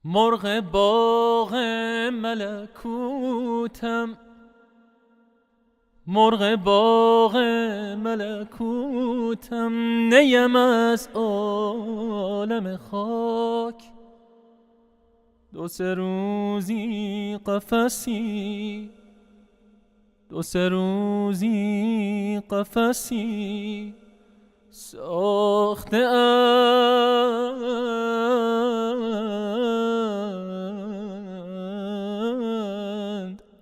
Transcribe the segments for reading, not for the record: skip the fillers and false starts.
مرغ باغ ملکوتم، مرغ باغ ملکوتم، نیم از عالم خاک. دو سه روزی قفسی، دو سه روزی قفسی ساخته اند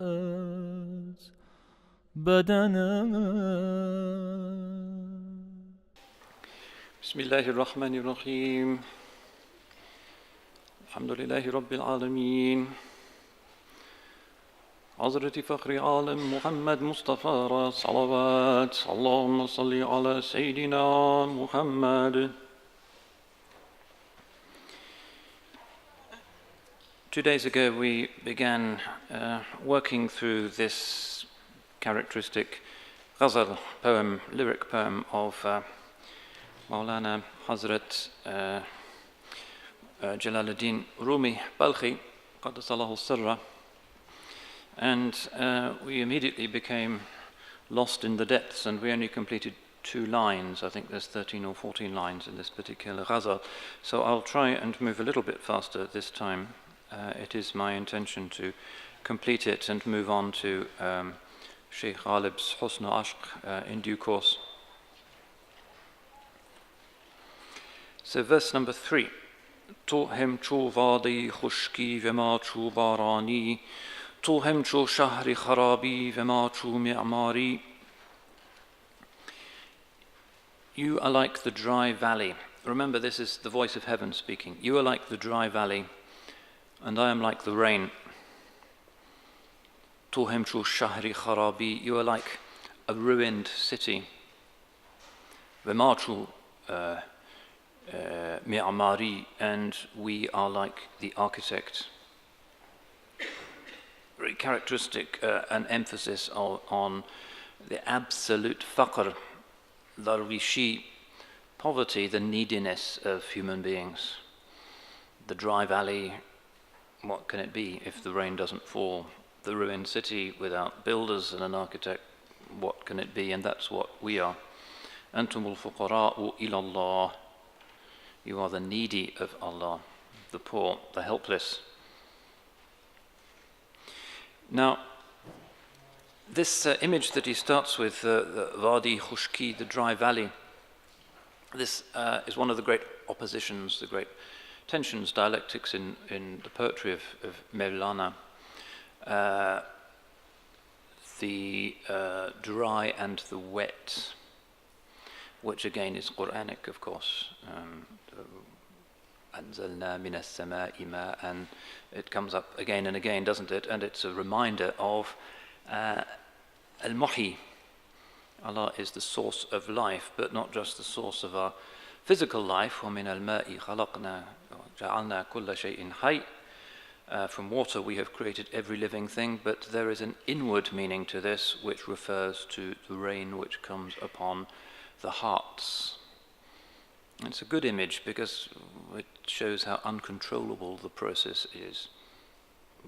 از بدنم. بسم الله الرحمن الرحيم. الحمد لله رب العالمين. حضرة فخر عالم محمد مصطفى را صلوات. اللهم صل على سيدنا محمد. 2 days ago we began working through this characteristic ghazal poem, lyric poem of Mevlana Hazrat Jalaluddin Rumi Balkhi, Qaddasallahu Sirra, and we immediately became lost in the depths, and we only completed 2 lines. I think there's 13 or 14 lines in this particular ghazal, so I'll try and move a little bit faster this time. It is my intention to complete it and move on to Shaykh Ghalib's Husn Ashq in due course. So verse number 3. تو همچو وادی خشکی و ما چو بارانی، تو همچو شهر خرابی و ما چو معماری. You are like the dry valley. Remember, this is the voice of heaven speaking. You are like the dry valley, and I am like the rain. تو همچو شهر خرابی. You are like a ruined city. و ما چو معماری, and we are like the architect. Very characteristic, an emphasis on the absolute faqr, darwishi, poverty, the neediness of human beings. The dry valley, what can it be if the rain doesn't fall? The ruined city without builders and an architect, what can it be? And that's what we are. أنتم الفقراء إلى الله. You are the needy of Allah, the poor, the helpless. Now, this image that he starts with, the Wadi Khushki, the dry valley, this is one of the great oppositions, the great tensions, dialectics in the poetry of Mevlana. The dry and the wet, which again is Quranic, of course. أنزلنا من السماء ماء, and it comes up again and again, doesn't it? And it's a reminder of Al-Muhi. Allah is the source of life, but not just the source of our physical life. وَمِنَ الْمَاءِ خَلَقْنَا جَعَلْنَا كُلَّ شَيْءٍ حَيٍّ. From water we have created every living thing, but there is an inward meaning to this, which refers to the rain which comes upon the hearts. It's a good image because it shows how uncontrollable the process is.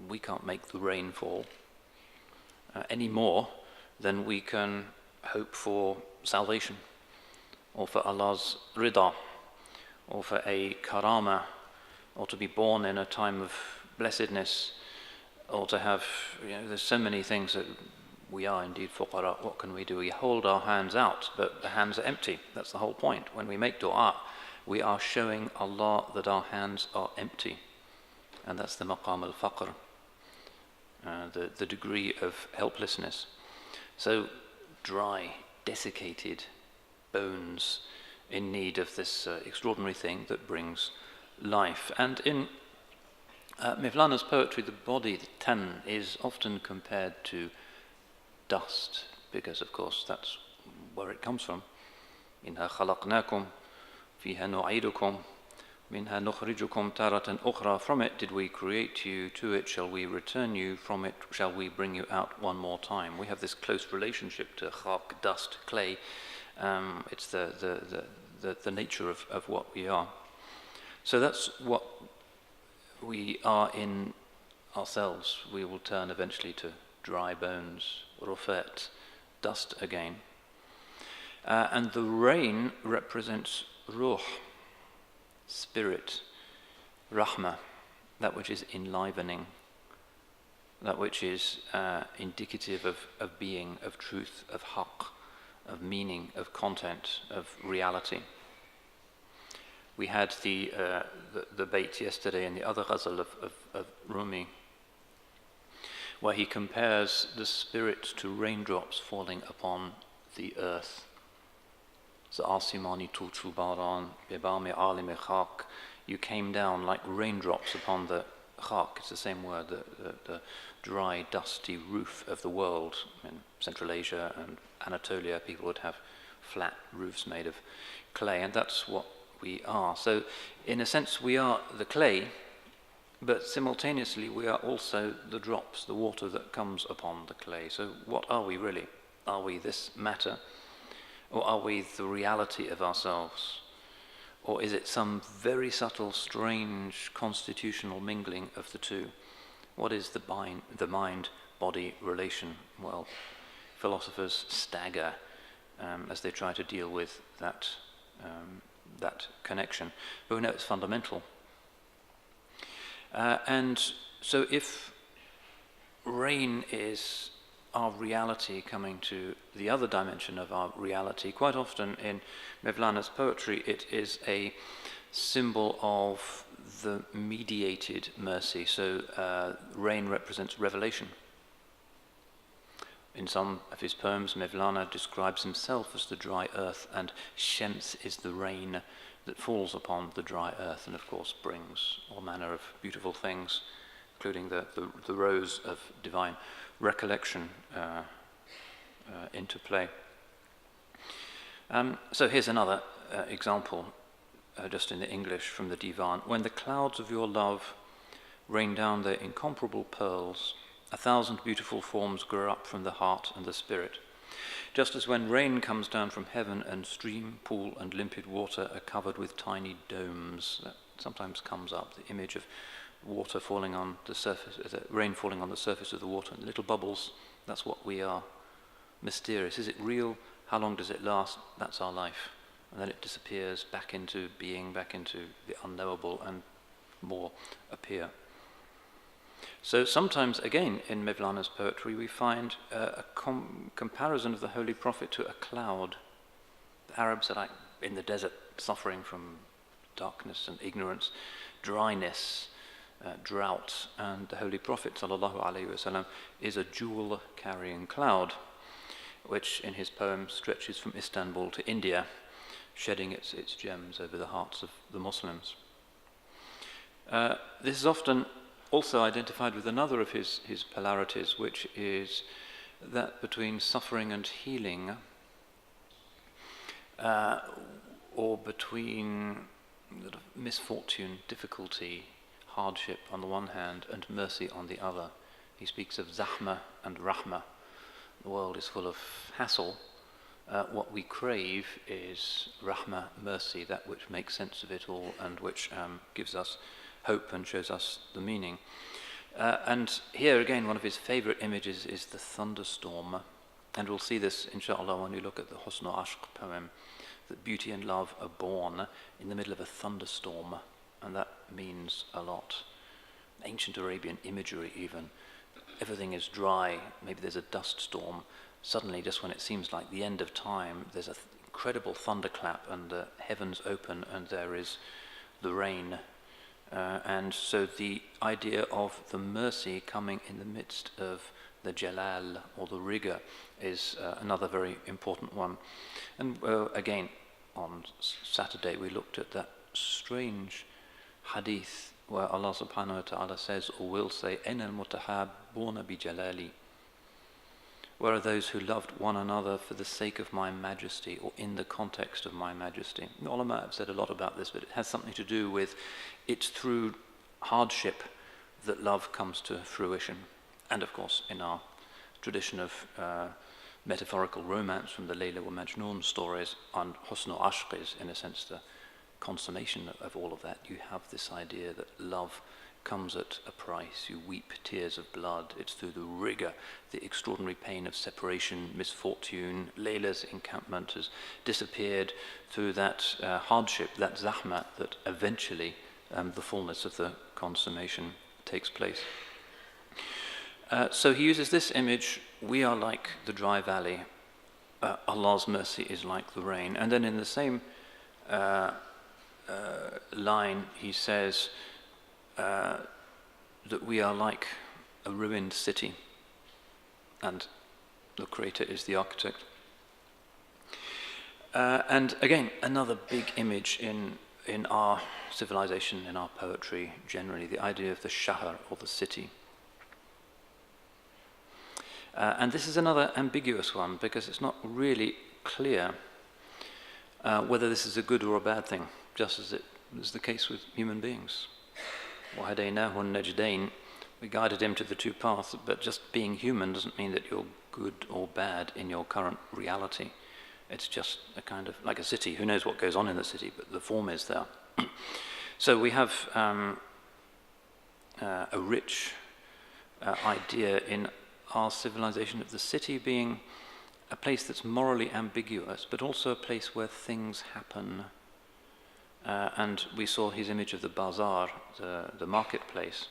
We can't make the rain fall any more than we can hope for salvation, or for Allah's rida, or for a karama, or to be born in a time of blessedness, or to have, there's so many things that we are indeed fuqara. What can we do? We hold our hands out, but the hands are empty. That's the whole point. When we make dua, we are showing Allah that our hands are empty. And that's the maqam al-faqr, the degree of helplessness. So dry, desiccated bones in need of this extraordinary thing that brings life. And in Mevlana's poetry, the body, the tan, is often compared to dust, because of course that's where it comes from. إِنَّا خَلَقْنَاكُمْ فِيهَا نُعِيدُكُمْ مِنْهَا نُخْرِجُكُمْ تَارَةً أُخْرَى. From it did we create you, to it shall we return you, from it shall we bring you out one more time. We have this close relationship to khak, dust, clay. It's the nature of what we are. So that's what we are in ourselves, we will turn eventually to dry bones, rufat, dust again. And the rain represents ruh, spirit, rahmah, that which is enlivening, that which is indicative of being, of truth, of haqq, of meaning, of content, of reality. We had the bait yesterday in the other ghazal of Rumi, where he compares the spirit to raindrops falling upon the earth. Z'asimani tutu baran bebami alime khak. You came down like raindrops upon the khak. It's the same word, the dry, dusty roof of the world. In Central Asia and Anatolia, people would have flat roofs made of clay, and that's what we are. So, in a sense, we are the clay, but simultaneously we are also the drops, the water that comes upon the clay. So, what are we really? Are we this matter? Or are we the reality of ourselves? Or is it some very subtle, strange, constitutional mingling of the two? What is the mind-body relation? Well, philosophers stagger as they try to deal with that connection. But we know it's fundamental. And so if rain is our reality coming to the other dimension of our reality, quite often in Mevlana's poetry it is a symbol of the mediated mercy. So rain represents revelation. In some of his poems, Mevlana describes himself as the dry earth, and Shams is the rain that falls upon the dry earth and of course brings all manner of beautiful things, including the rose of divine recollection into play. So here's another example, just in the English from the Divan. When the clouds of your love rain down their incomparable pearls, 1,000 beautiful forms grow up from the heart and the spirit. Just as when rain comes down from heaven and stream, pool and limpid water are covered with tiny domes, that sometimes comes up, the image of water falling on the surface, rain falling on the surface of the water, and little bubbles, that's what we are. Mysterious. Is it real? How long does it last? That's our life. And then it disappears back into being, back into the unknowable, and more appear. So sometimes, again, in Mevlana's poetry, we find a comparison of the Holy Prophet to a cloud. The Arabs are like in the desert, suffering from darkness and ignorance, dryness, drought, and the Holy Prophet ﷺ is a jewel-carrying cloud, which in his poem stretches from Istanbul to India, shedding its gems over the hearts of the Muslims. This is often also identified with another of his polarities, which is that between suffering and healing, or between misfortune, difficulty, hardship on the one hand, and mercy on the other. He speaks of zahma and rahma. The world is full of hassle. What we crave is rahma, mercy, that which makes sense of it all and which gives us hope and shows us the meaning. And here again, one of his favorite images is the thunderstorm. And we'll see this, inshallah, when we look at the Husn o Ashq poem, that beauty and love are born in the middle of a thunderstorm. And that means a lot. Ancient Arabian imagery even. Everything is dry, maybe there's a dust storm. Suddenly, just when it seems like the end of time, there's an incredible thunderclap and the heavens open and there is the rain. And so the idea of the mercy coming in the midst of the jalal or the rigor is another very important one. And again, on Saturday we looked at that strange hadith where Allah subhanahu wa ta'ala says or will say, "Aina al-mutahabbuna bi jalali." Where are those who loved one another for the sake of my majesty or in the context of my majesty? The ulama have said a lot about this, but it has something to do with it's through hardship that love comes to fruition. And of course, in our tradition of metaphorical romance from the Layla wa Majnun stories, on Husn o Ashq is, in a sense, consummation of all of that, you have this idea that love comes at a price. You weep tears of blood. It's through the rigor, the extraordinary pain of separation, misfortune. Layla's encampment has disappeared through that hardship, that zahma, that eventually the fullness of the consummation takes place. So he uses this image: we are like the dry valley, Allah's mercy is like the rain. And then in the same line he says that we are like a ruined city, and the creator is the architect. And again, another big image in our civilization, in our poetry generally, the idea of the shahr, or the city. And this is another ambiguous one, because it's not really clear whether this is a good or a bad thing, just as it is the case with human beings. وَهَدَيْنَاهُ النَّجْدَيْنِ, we guided him to the two paths, but just being human doesn't mean that you're good or bad in your current reality. It's just a kind of, like a city, who knows what goes on in the city, but the form is there. So we have a rich idea in our civilization of the city being a place that's morally ambiguous, but also a place where things happen. And we saw his image of the bazaar, the marketplace.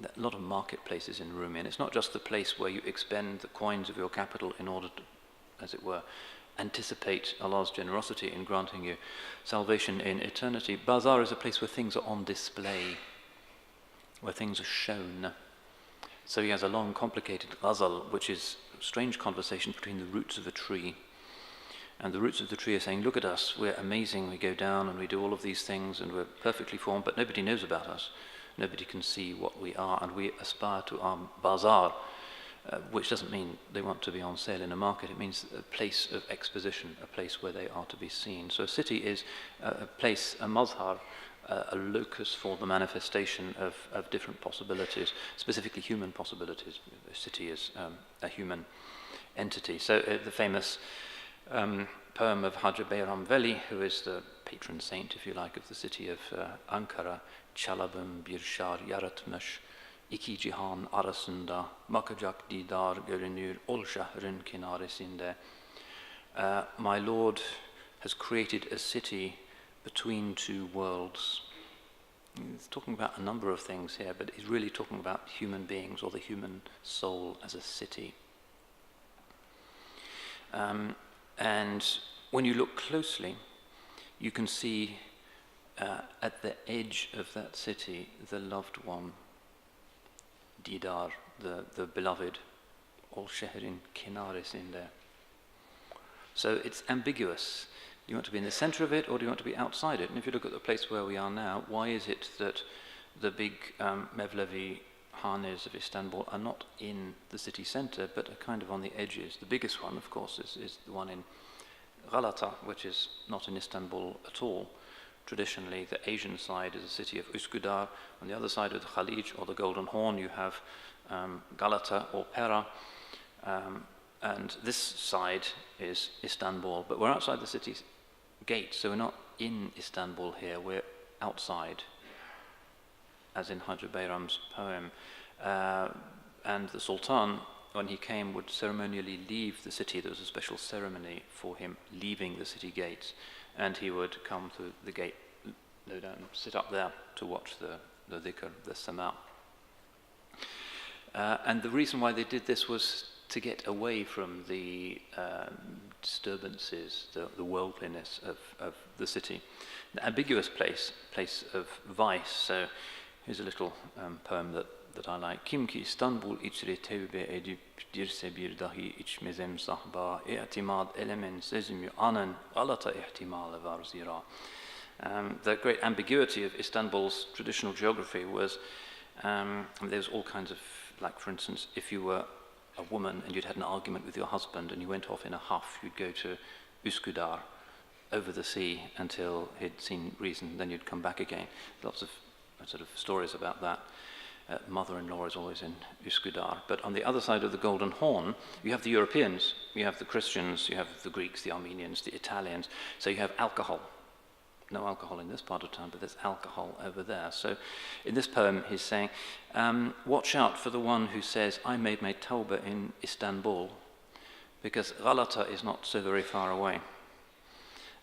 A lot of marketplaces in Rumi, and it's not just the place where you expend the coins of your capital in order to, as it were, anticipate Allah's generosity in granting you salvation in eternity. Bazaar is a place where things are on display, where things are shown. So he has a long, complicated ghazal, which is a strange conversation between the roots of a tree. And the roots of the tree are saying, look at us, we're amazing, we go down and we do all of these things and we're perfectly formed, but nobody knows about us. Nobody can see what we are, and we aspire to our bazaar, which doesn't mean they want to be on sale in a market. It means a place of exposition, a place where they are to be seen. So a city is a place, a mazhar, a locus for the manifestation of different possibilities, specifically human possibilities. A city is a human entity. So the famous poem of Hacı Bayram Veli, who is the patron saint, if you like, of the city of Ankara, Çalabım bir şar yaratmış, iki cihan arasında, bakacak didar görünür, ol şehrin kinaresinde. My Lord has created a city between two worlds. He's talking about a number of things here, but he's really talking about human beings, or the human soul as a city. And when you look closely, you can see at the edge of that city the loved one, Didar, the beloved, ol şehrin kinaresinde. So it's ambiguous. Do you want to be in the center of it, or do you want to be outside it? And if you look at the place where we are now, why is it that the big Mevlevihanes of Istanbul are not in the city center, but are kind of on the edges? The biggest one, of course, is the one in Galata, which is not in Istanbul at all. Traditionally, the Asian side is the city of Üsküdar. On the other side of the Khalij, or the Golden Horn, you have Galata or Pera. And this side is Istanbul. But we're outside the city's gate, so we're not in Istanbul here, we're outside, as in Hacı Bayram's poem. And the Sultan, when he came, would ceremonially leave the city. There was a special ceremony for him leaving the city gates, and he would come to the gate, go down, sit up there to watch the dhikr, the sama'. And the reason why they did this was to get away from the disturbances, the worldliness of the city. An ambiguous place of vice. So here's a little poem that I like. Kim ki İstanbul içre tevbe edip dirse bir dahi içmezem sahba, i'timad elemen sezmi anen Galata ihtimalı var zira. The great ambiguity of Istanbul's traditional geography was there's all kinds of, like for instance, if you were a woman and you'd had an argument with your husband and you went off in a huff, you'd go to Üsküdar, over the sea until he'd seen reason, then you'd come back again. Lots of sort of stories about that. Mother-in-law is always in Üsküdar. But on the other side of the Golden Horn, you have the Europeans, you have the Christians, you have the Greeks, the Armenians, the Italians. So you have alcohol. no alcohol in this part of town, but there's alcohol over there. So in this poem, he's saying, watch out for the one who says, I made my tawbah in Istanbul, because Galata is not so very far away.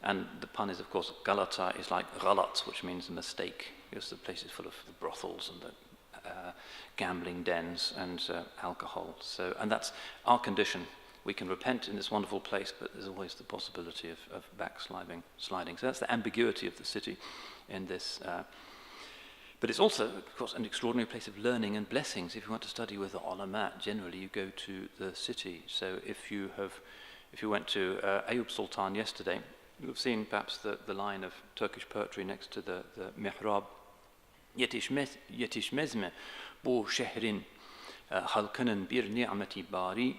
And the pun is, of course, Galata is like Galat, which means a mistake, because the place is full of the brothels and the gambling dens and alcohol. So, and that's our condition. We can repent in this wonderful place, but there's always the possibility of backsliding. So that's the ambiguity of the city in this. But it's also, of course, an extraordinary place of learning and blessings. If you want to study with the ulama, generally you go to the city. So if you went to Ayub Sultan yesterday, you'll have seen perhaps the line of Turkish poetry next to the mihrab. Yetişmez bu şehrin halkının bir ni'meti bari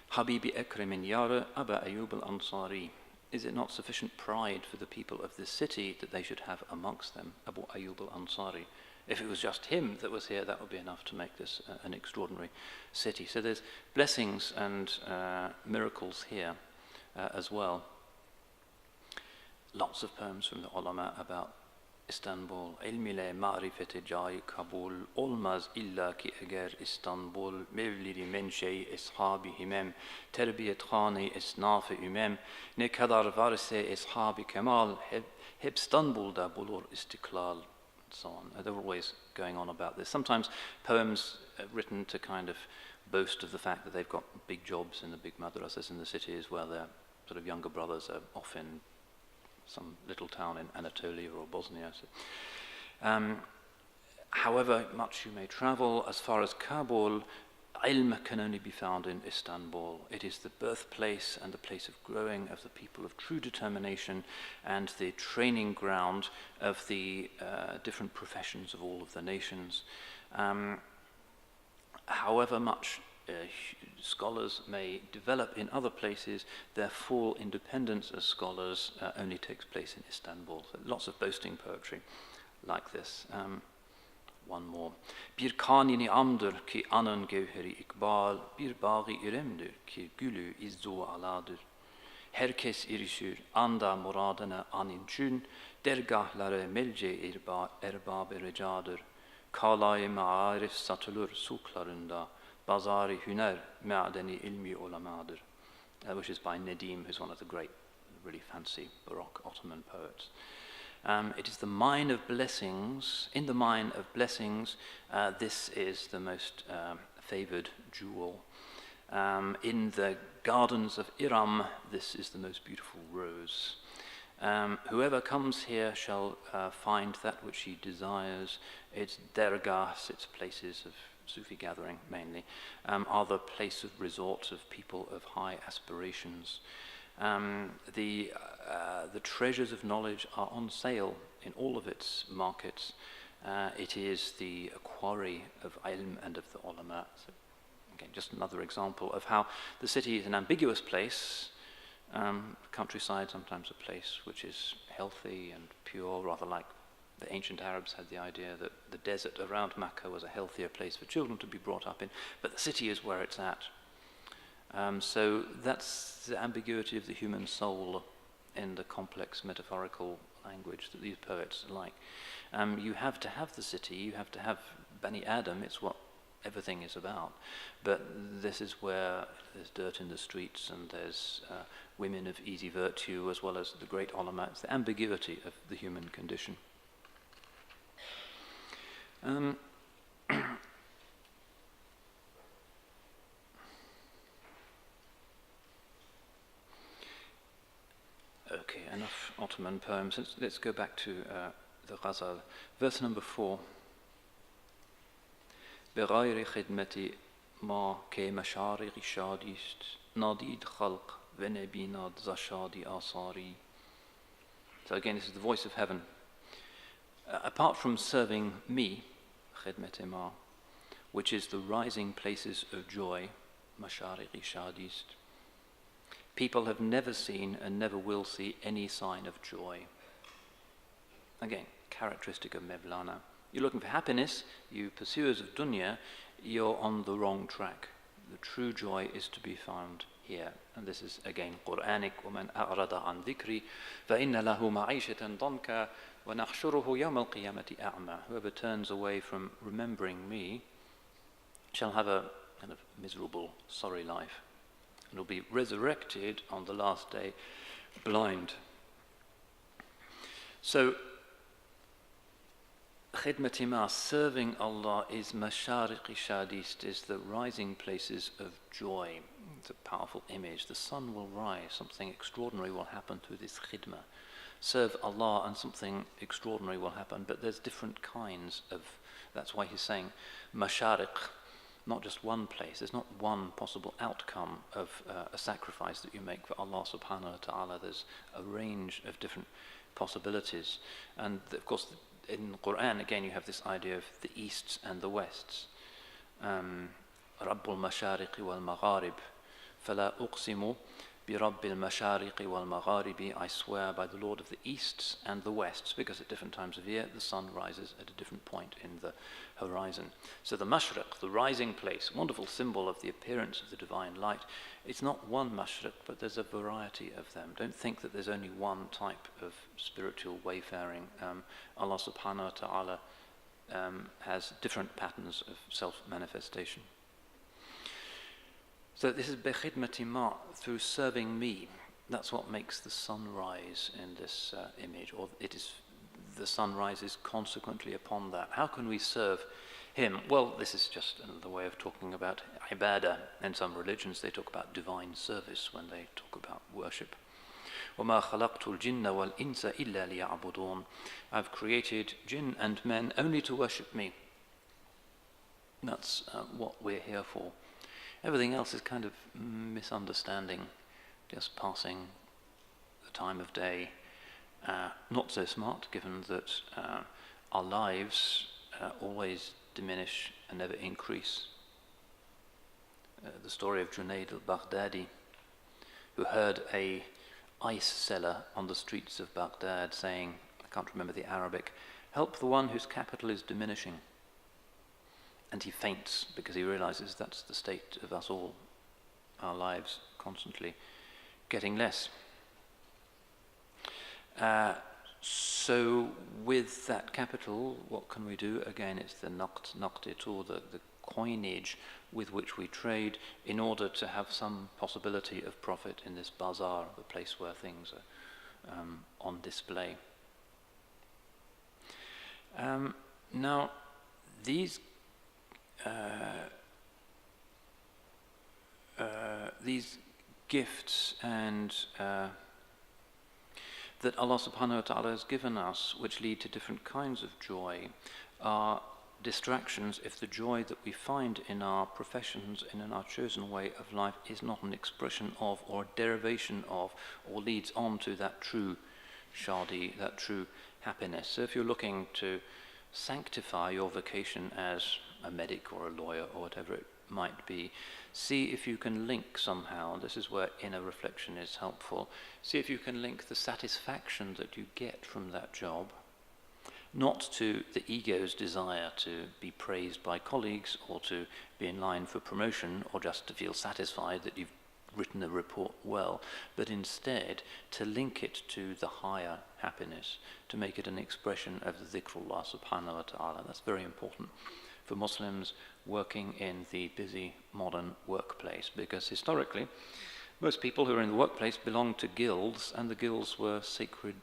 Habibi Ekremin Yara Aba Ayyub al-Ansari. Is it not sufficient pride for the people of this city that they should have amongst them Abu Ayyub al-Ansari? If it was just him that was here, that would be enough to make this an extraordinary city. So there's blessings and miracles here as well. Lots of poems from the ulama about Istanbul. İlm ile marifete cai kabul olmaz illa ki eğer İstanbul mevliri menşei eshabi himem terbiyethane esnaf-ı ümem ne kadar varsa eshabi kemal hep İstanbul'da bulur istiklal. So on. They're always going on about this. Sometimes poems written to kind of boast of the fact that they've got big jobs in the big madrasas in the cities where their sort of younger brothers are off in some little town in Anatolia or Bosnia. So, however much you may travel, as far as Kabul, ilm can only be found in Istanbul. It is the birthplace and the place of growing of the people of true determination and the training ground of the different professions of all of the nations. However much scholars may develop in other places, their full independence as scholars only takes place in Istanbul. So lots of boasting poetry like this. One more. Bir kanini amdır ki anın gevheri ikbal, bir bağı iremdir ki gülü izzu aladır. Herkes erişir anda muradına aninçün, dergahları melce erbab-ı ricadır. Kalay maarif satılır suklarında, bazari hüner me'adeni ilmi ulamadır. Which is by Nedim, who's one of the great, really fancy Baroque Ottoman poets. It is the mine of blessings. In the mine of blessings, this is the most favored jewel. In the gardens of Iram, this is the most beautiful rose. Whoever comes here shall find that which he desires. Its dergahs, its places of Sufi gathering mainly, are the place of resort of people of high aspirations. The treasures of knowledge are on sale in all of its markets. It is the quarry of ilm and of the ulama. So, again, just another example of how the city is an ambiguous place. Countryside, sometimes a place which is healthy and pure, rather like the ancient Arabs had the idea that the desert around Mecca was a healthier place for children to be brought up in, but the city is where it's at. So that's the ambiguity of the human soul in the complex metaphorical language that these poets like. You have to have the city, you have to have Bani Adam, it's what everything is about. But this is where there's dirt in the streets and there's women of easy virtue as well as the great ulama. It's the ambiguity of the human condition. Okay, enough Ottoman poems. Let's go back to the ghazal. Verse number 4. بغير خدمة ما که مشارق شادی است نادید خلق و نبیند ز شادی آثاری. So again, this is the voice of heaven. Apart from serving me, khidmet ma, which is the rising places of joy, mashariq shadi ist, people have never seen and never will see any sign of joy. Again, characteristic of Mevlana. You're looking for happiness, you pursuers of dunya, you're on the wrong track. The true joy is to be found here. And this is again Quranic. وَمَنْ أَعْرَضَ عَنْ ذِكْرِي فَإِنَّ لَهُ مَعِيشَةً ضَنْكًا وَنَحْشُرُهُ يَوْمَ الْقِيَامَةِ أَعْمَى. Whoever turns away from remembering me shall have a kind of miserable, sorry life, and will be resurrected on the last day blind. So, khidmati ma, serving Allah, is mashariqi shadist, is the rising places of joy. It's a powerful image. The sun will rise, something extraordinary will happen through this khidmah. Serve Allah and something extraordinary will happen, but there's different kinds of, that's why he's saying mashariq, not just one place. There's not one possible outcome of a sacrifice that you make for Allah subhanahu wa ta'ala. There's a range of different possibilities. And of course, in the Quran, again, you have this idea of the Easts and the Wests. Rabbul Mashariqi wal Magharib. Fala uqsimu bi Rabbil Mashariqi wal Magharibi. I swear by the Lord of the Easts and the Wests, because at different times of year, the sun rises at a different point in the horizon. So the mashriq, the rising place, wonderful symbol of the appearance of the divine light. It's not one mashriq, but there's a variety of them. Don't think that there's only one type of spiritual wayfaring. Allah subhanahu wa ta'ala has different patterns of self-manifestation. So this is bekhidmati ma, through serving me. That's what makes the sun rise in this image, or it is the sun rises consequently upon that. How can we serve him? Well, this is just another way of talking about ibadah. In some religions they talk about divine service when they talk about worship. وَمَا خَلَقْتُ الْجِنَّ وَالْإِنسَ إِلَّا لِيَعْبُدُونَ. I've created jinn and men only to worship me. That's what we're here for. Everything else is kind of misunderstanding, just passing the time of day. Not so smart, given that our lives always diminish and never increase. The story of Junayd al-Baghdadi, who heard a ice seller on the streets of Baghdad saying, I can't remember the Arabic, help the one whose capital is diminishing. And he faints because he realizes that's the state of us all, our lives constantly getting less. So with that capital, what can we do? Again, it's the naqtit, or the coinage with which we trade, in order to have some possibility of profit in this bazaar, the place where things are on display. Now, these gifts and that Allah subhanahu wa ta'ala has given us, which lead to different kinds of joy, are distractions if the joy that we find in our professions and in our chosen way of life is not an expression of, or a derivation of, or leads on to that true shadi, that true happiness. So if you're looking to sanctify your vocation as a medic or a lawyer or whatever it might be, see if you can link somehow, this is where inner reflection is helpful, see if you can link the satisfaction that you get from that job, not to the ego's desire to be praised by colleagues or to be in line for promotion or just to feel satisfied that you've written a report well, but instead to link it to the higher happiness, to make it an expression of the dhikrullah subhanahu wa ta'ala. That's very important for Muslims working in the busy modern workplace, because historically most people who are in the workplace belonged to guilds, and the guilds were sacred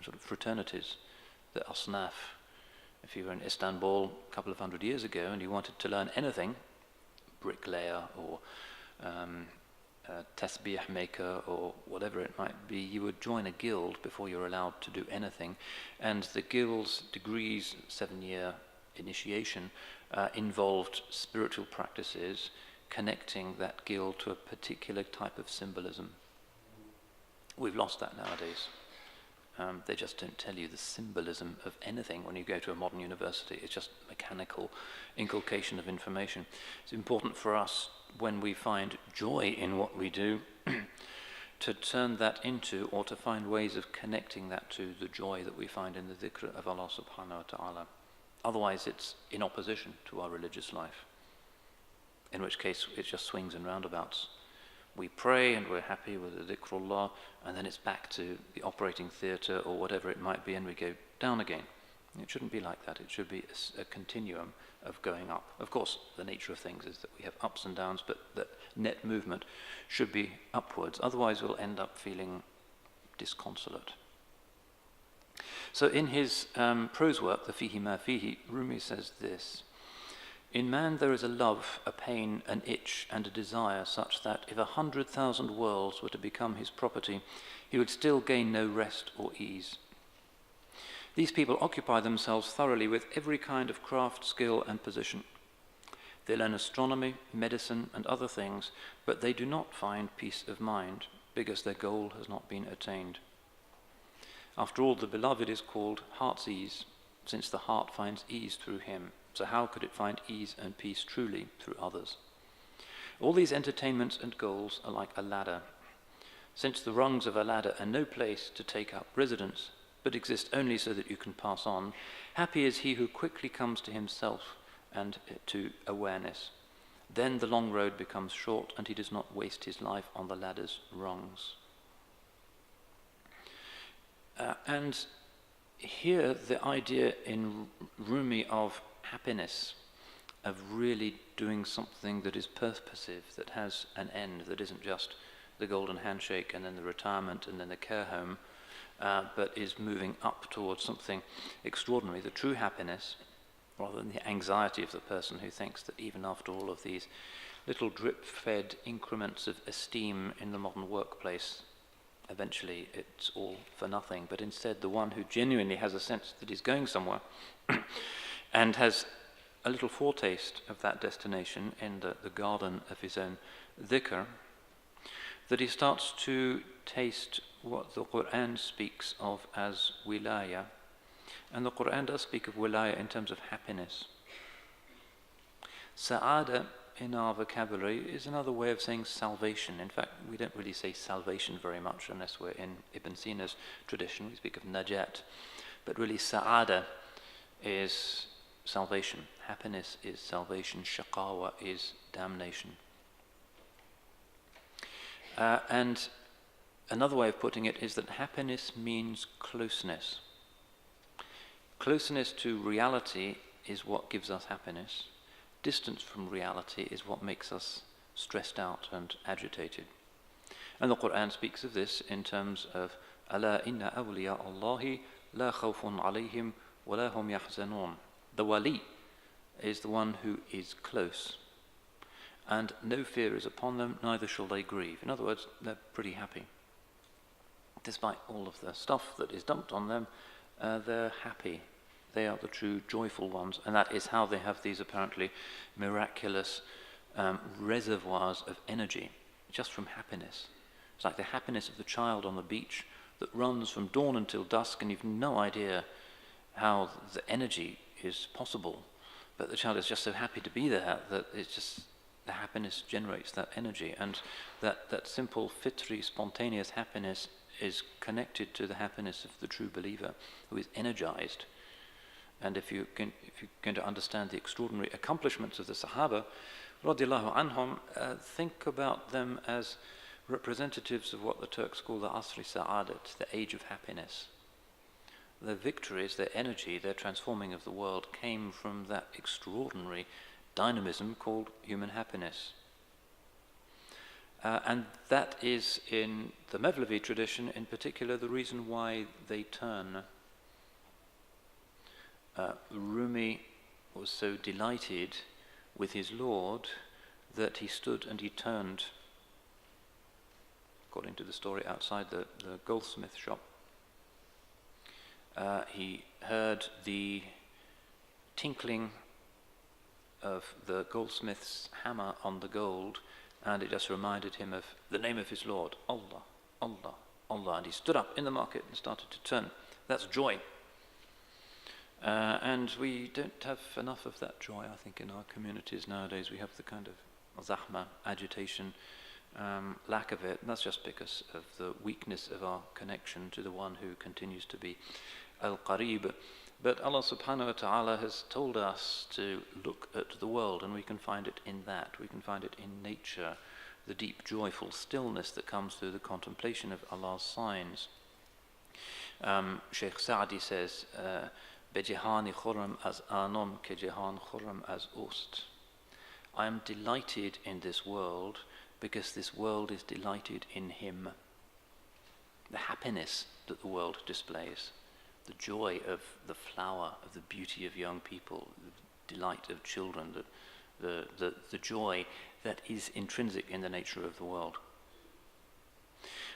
sort of fraternities, the asnaf. If you were in Istanbul a couple of 100 years ago and you wanted to learn anything, bricklayer or tasbih maker or whatever it might be, you would join a guild before you're allowed to do anything. And the guild's degrees, 7-year initiation, involved spiritual practices connecting that guild to a particular type of symbolism. We've lost that nowadays. They just don't tell you the symbolism of anything when you go to a modern university. It's just mechanical inculcation of information. It's important for us, when we find joy in what we do, to turn that into, or to find ways of connecting that to the joy that we find in the dhikr of Allah subhanahu wa ta'ala. Otherwise it's in opposition to our religious life, in which case it just swings and roundabouts. We pray and we're happy with the dhikrullah, and then it's back to the operating theatre or whatever it might be, and we go down again. It shouldn't be like that. It should be a continuum of going up. Of course, the nature of things is that we have ups and downs, but the net movement should be upwards. Otherwise, we'll end up feeling disconsolate. So in his prose work, the Fihi Ma Fihi, Rumi says this: in man there is a love, a pain, an itch, and a desire such that if 100,000 worlds were to become his property, he would still gain no rest or ease. These people occupy themselves thoroughly with every kind of craft, skill, and position. They learn astronomy, medicine, and other things, but they do not find peace of mind, because their goal has not been attained. After all, the beloved is called heart's ease, since the heart finds ease through him. So how could it find ease and peace truly through others? All these entertainments and goals are like a ladder. Since the rungs of a ladder are no place to take up residence, but exist only so that you can pass on, happy is he who quickly comes to himself and to awareness. Then the long road becomes short, and he does not waste his life on the ladder's rungs. And here the idea in Rumi of happiness, of really doing something that is purposive, that has an end, that isn't just the golden handshake and then the retirement and then the care home, but is moving up towards something extraordinary, the true happiness, rather than the anxiety of the person who thinks that even after all of these little drip-fed increments of esteem in the modern workplace, eventually it's all for nothing. But instead, the one who genuinely has a sense that he's going somewhere and has a little foretaste of that destination in the garden of his own dhikr, that he starts to taste what the Quran speaks of as wilaya. And the Quran does speak of wilaya in terms of happiness. Sa'ada in our vocabulary is another way of saying salvation. In fact, we don't really say salvation very much unless we're in Ibn Sina's tradition. We speak of najat. But really sa'ada is salvation. Happiness is salvation. Shaqawa is damnation. And another way of putting it is that happiness means closeness. Closeness to reality is what gives us happiness. Distance from reality is what makes us stressed out and agitated. And the Quran speaks of this in terms of Ala inna awliya Allahi la khawfun alayhim wa la hum yahzanun. The wali is the one who is close, and no fear is upon them, neither shall they grieve. In other words, they're pretty happy. Despite all of the stuff that is dumped on them, they're happy. They are the true joyful ones, and that is how they have these apparently miraculous reservoirs of energy, just from happiness. It's like the happiness of the child on the beach that runs from dawn until dusk, and you've no idea how the energy is possible, but the child is just so happy to be there that it's just the happiness generates that energy, and that simple fitri, spontaneous happiness is connected to the happiness of the true believer who is energized. And if you're going to understand the extraordinary accomplishments of the Sahaba, radiallahu anhum, think about them as representatives of what the Turks call the Asri Sa'adat, the age of happiness. Their victories, their energy, their transforming of the world came from that extraordinary dynamism called human happiness. And that is, in the Mevlevi tradition in particular, the reason why they turn. Rumi was so delighted with his Lord that he stood and he turned, according to the story, outside the goldsmith shop. He heard the tinkling of the goldsmith's hammer on the gold, and it just reminded him of the name of his Lord, Allah, Allah, Allah. And he stood up in the market and started to turn. That's joy. And we don't have enough of that joy, I think, in our communities nowadays. We have the kind of zahma, agitation, lack of it. And that's just because of the weakness of our connection to the one who continues to be al-Qarib. But Allah subhanahu wa ta'ala has told us to look at the world, and we can find it in that. We can find it in nature. the deep, joyful stillness that comes through the contemplation of Allah's signs. Shaykh Sa'di says, "Bejihani khurram as anom ke jihan khurram as ust." I am delighted in this world because this world is delighted in him. The happiness that the world displays, the joy of the flower, of the beauty of young people, the delight of children, the joy that is intrinsic in the nature of the world.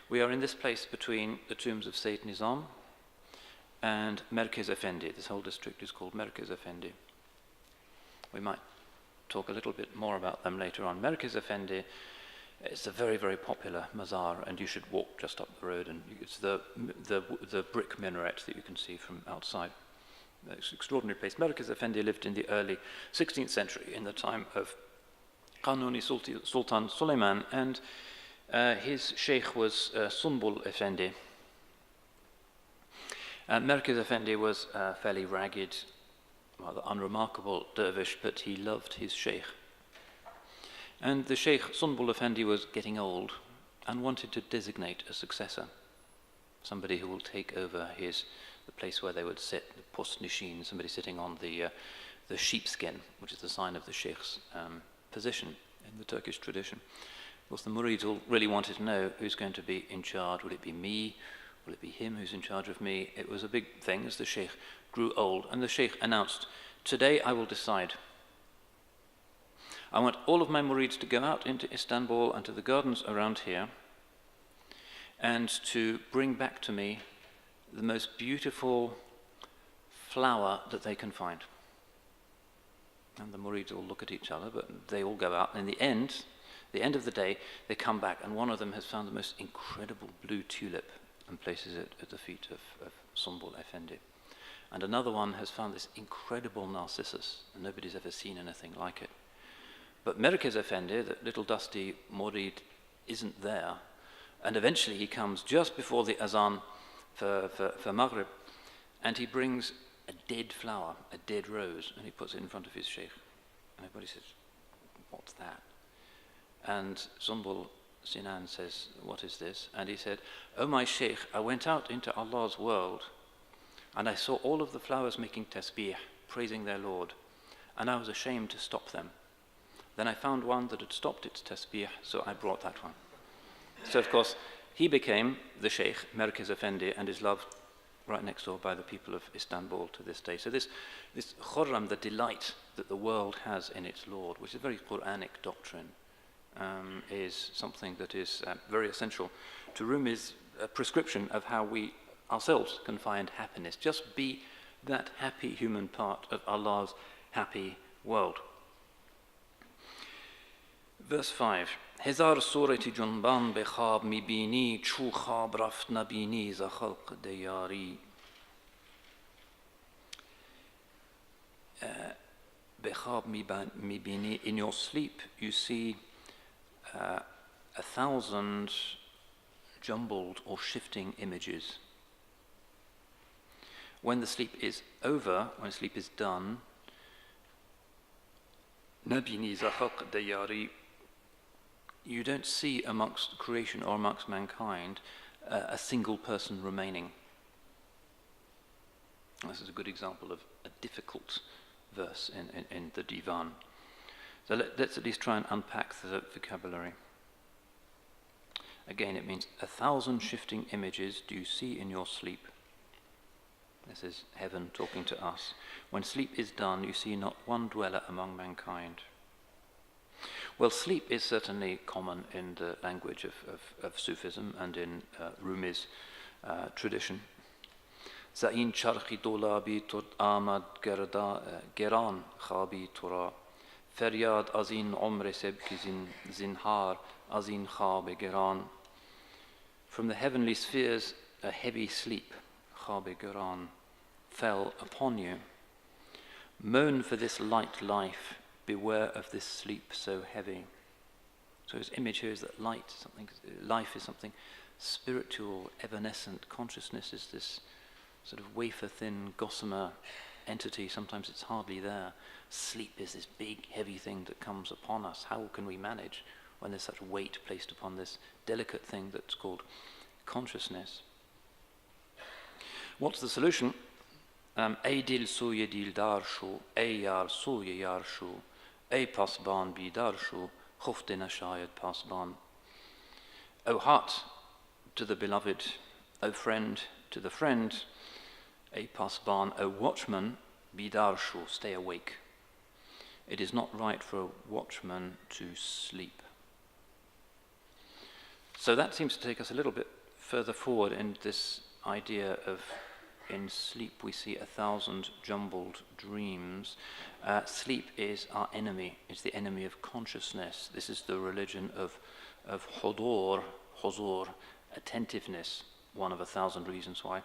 We are in this place between the tombs of Sayyid Nizam and Merkez Effendi. This whole district is called Merkez Effendi. We might talk a little bit more about them later on. Merkez Effendi is a very, very popular mazar, and you should walk just up the road, and it's the brick minaret that you can see from outside. It's an extraordinary place. Merkez Effendi lived in the early 16th century, in the time of Kanuni Sultan Suleiman, and his sheikh was Sunbul Effendi. Merkez Effendi was a fairly ragged, rather unremarkable dervish, but he loved his sheikh. And the Shaykh Sunbul Effendi was getting old and wanted to designate a successor, somebody who will take over the place where they would sit, the post nishin, somebody sitting on the sheepskin, which is the sign of the Shaykh's position in the Turkish tradition. Of course, the Murids all really wanted to know who's going to be in charge. Will it be me? Will it be him who's in charge of me? It was a big thing as the Shaykh grew old, and the Shaykh announced, "Today I will decide. I want all of my Murids to go out into Istanbul and to the gardens around here and to bring back to me the most beautiful flower that they can find." And the Murids all look at each other, but they all go out, and in the end of the day, they come back, and one of them has found the most incredible blue tulip and places it at the feet of Sunbul Effendi. And another one has found this incredible narcissus, and nobody's ever seen anything like it. But Merkez Effendi, the little dusty Murid, isn't there. And eventually he comes just before the azan for Maghrib, and he brings a dead flower, a dead rose, and he puts it in front of his sheikh. And everybody says, "What's that?" And Sunbul Sinan says, "What is this?" And he said, "Oh my sheikh, I went out into Allah's world, and I saw all of the flowers making tasbih, praising their Lord, and I was ashamed to stop them. Then I found one that had stopped its tasbih, so I brought that one." So of course, he became the Shaykh, Merkez Effendi, and is loved right next door by the people of Istanbul to this day. So this khurram, the delight that the world has in its Lord, which is a very Quranic doctrine, is something that is very essential to Rumi's prescription of how we ourselves can find happiness. Just be that happy human part of Allah's happy world. Verse 5. هزار صورتی جنبان به خواب میبینی چو خواب رفت نبینی ز خلق دیاری. به خواب میبینی, in your sleep you see 1,000 jumbled or shifting images. When the sleep is over, when sleep is done, نبینی ز خلق دیاری, you don't see amongst creation or amongst mankind a single person remaining. This is a good example of a difficult verse in the Divan. So let's at least try and unpack the vocabulary. Again, it means 1,000 shifting images do you see in your sleep. This is heaven talking to us. When sleep is done, you see not one dweller among mankind. Well, sleep is certainly common in the language of Sufism and in Rumi's tradition. Zain charkhi dolabi tud amad geran khabi tura. Feryad azin umre sebki zinhar azin khabe geran. From the heavenly spheres, a heavy sleep, khabe geran, fell upon you. Moan for this light life. Beware of this sleep so heavy. So his image here is that life is something spiritual, evanescent. Consciousness is this sort of wafer-thin, gossamer entity. Sometimes it's hardly there. Sleep is this big, heavy thing that comes upon us. How can we manage when there's such weight placed upon this delicate thing that's called consciousness. What's the solution? Ey dil suye dildar shu, ey yar suye yar shu, ey pasban bidar shu, khufte nashayat pasban. O heart, to the beloved, O friend, to the friend, ey pasban, O watchman, bidar shu, stay awake. It is not right for a watchman to sleep. So that seems to take us a little bit further forward in this idea of in sleep we see 1,000 jumbled dreams. Sleep is our enemy, it's the enemy of consciousness. This is the religion of huzur, attentiveness, one of 1,000 reasons why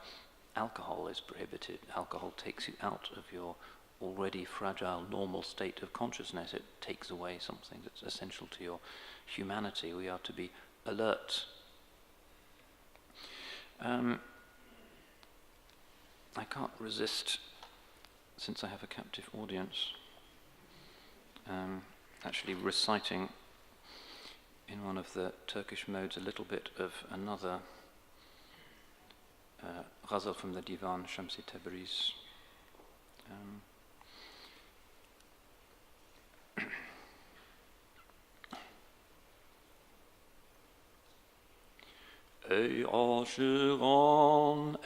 alcohol is prohibited. Alcohol takes you out of your already fragile, normal state of consciousness. It takes away something that's essential to your humanity. We are to be alert. I can't resist, since I have a captive audience, actually reciting in one of the Turkish modes a little bit of another ghazal from the Divan Shamsi Tabriz. Ey aşıgan,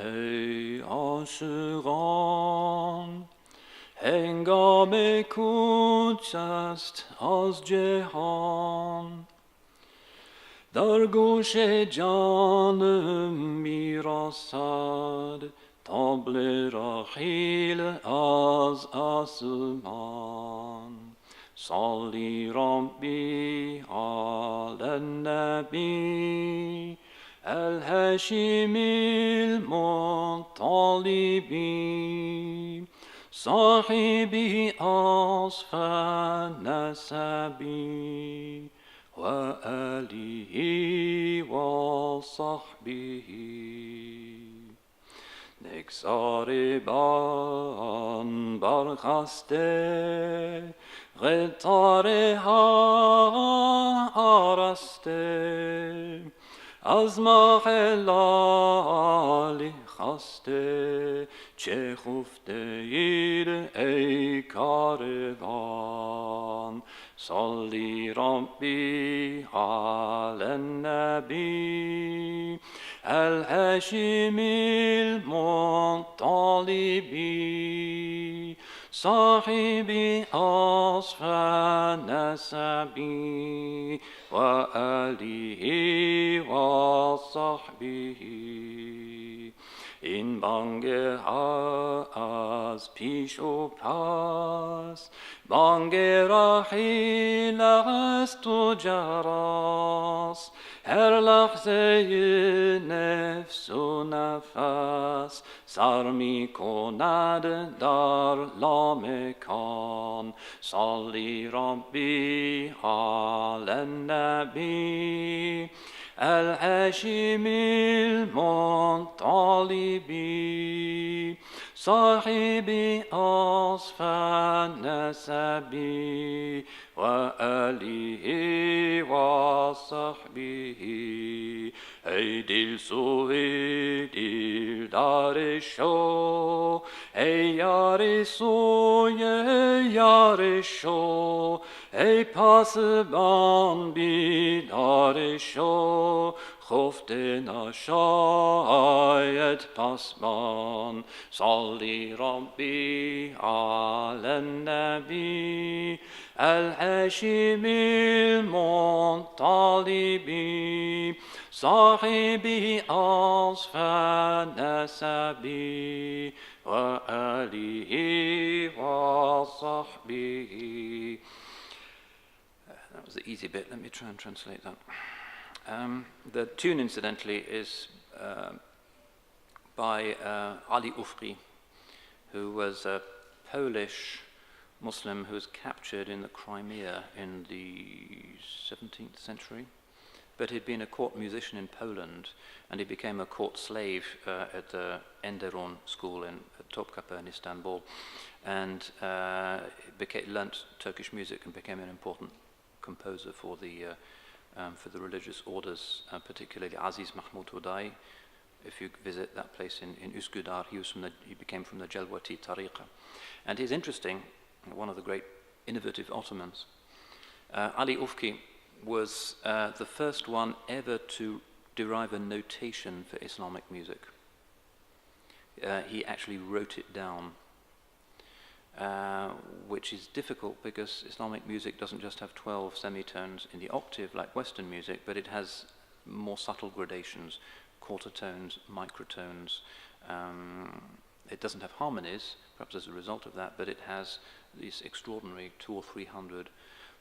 hengame kuch ast az cehan. Dar gushe canım mirasad, table rahil az asman. Salli Rabbi alen nebi, الهاشم المطلب صاحبه أصفى النسب وآله وصحبه نگذاربان برخسته قطارها آرسته از ماه لالی خسته چه خفته اید ای کاروان صلی ربی علی النبی الهاشم المطلب صاحب أصفى النسب وآله وصحبه این بانگ از پیش و پس بانگ رحیل است و جرس هر لحظه نفس و نفس سر می کند در لامکان صلی ربی علی النبی الهاشم المطلب صاحب أصفى النسب وآله وصحبه ای دل سوی دل دار شو ای یار سوی یار شو ای پاسبان بیدار شو خفته نشاید پاسبان صلی ربی علی النبی الهاشم المطلب صاحب أصفى النسب وآله وصحبه. That was the easy bit. Let me try and translate that. The tune, incidentally, is by Ali Ufri, who was a Polish Muslim who was captured in the Crimea in the 17th century. But he'd been a court musician in Poland, and he became a court slave at the Enderun school in Topkapı in Istanbul, and learnt Turkish music and became an important composer for the for the religious orders, particularly Aziz Mahmoud Hudai. If you visit that place in Üsküdar, he became from the Jalwati Tariqa. And he's interesting, one of the great innovative Ottomans. Ali Ufki was the first one ever to derive a notation for Islamic music. He actually wrote it down, which is difficult because Islamic music doesn't just have 12 semitones in the octave like Western music, but it has more subtle gradations, quarter tones, microtones. It doesn't have harmonies, perhaps as a result of that, but it has these extraordinary 200 or 300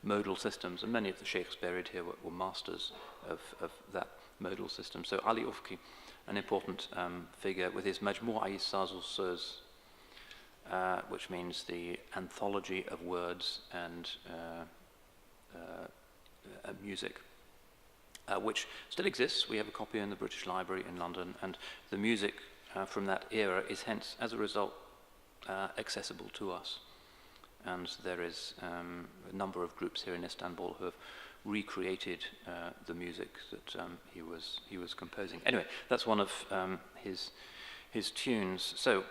modal systems, and many of the sheikhs buried here were masters of that modal system. So Ali Ufki, an important figure, with his Majmu'a-i Saz Söz, which means the anthology of words and music, which still exists. We have a copy in the British Library in London, and the music from that era is hence, as a result, accessible to us. And there is a number of groups here in Istanbul who have recreated the music that he was composing. Anyway, that's one of his tunes. So,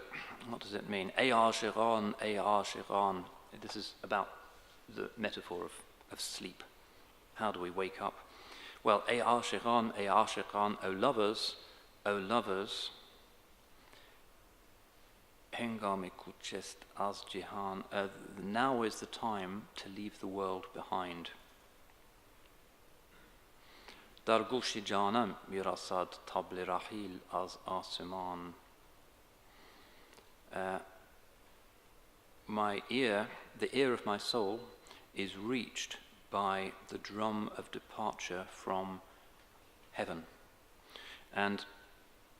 what does it mean? Ey aşiqan, ey aşiqan. This is about the metaphor of sleep. How do we wake up? Well, ey aşiqan, O lovers, hengami kuchest az cihan. Now is the time to leave the world behind. Dar gushi canım mirasad tabli rahil az asman. My ear, the ear of my soul, is reached by the drum of departure from heaven. And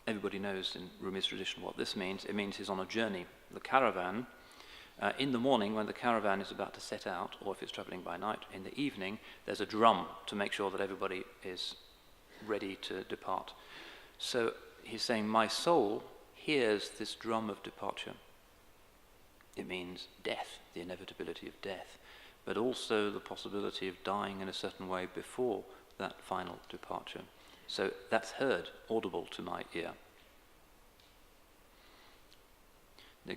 everybody knows in Rumi's tradition what this means. It means he's on a journey. The caravan, in the morning when the caravan is about to set out, or if it's traveling by night, in the evening, there's a drum to make sure that everybody is ready to depart. So he's saying, my soul hears this drum of departure. It means death, the inevitability of death, but also the possibility of dying in a certain way before that final departure. So that's heard, audible to my ear. The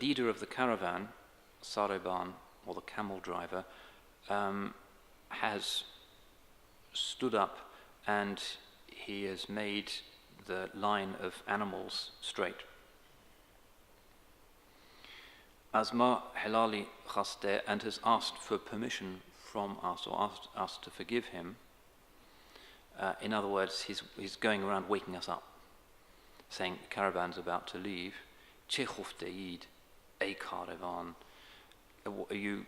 leader of the caravan, Sareban, or the camel driver, has stood up and he has made the line of animals straight. Azma Helali Khaste, and has asked for permission from us, or asked us to forgive him. In other words, he's going around waking us up, saying the caravan's about to leave. Che khufteid, ey caravan. You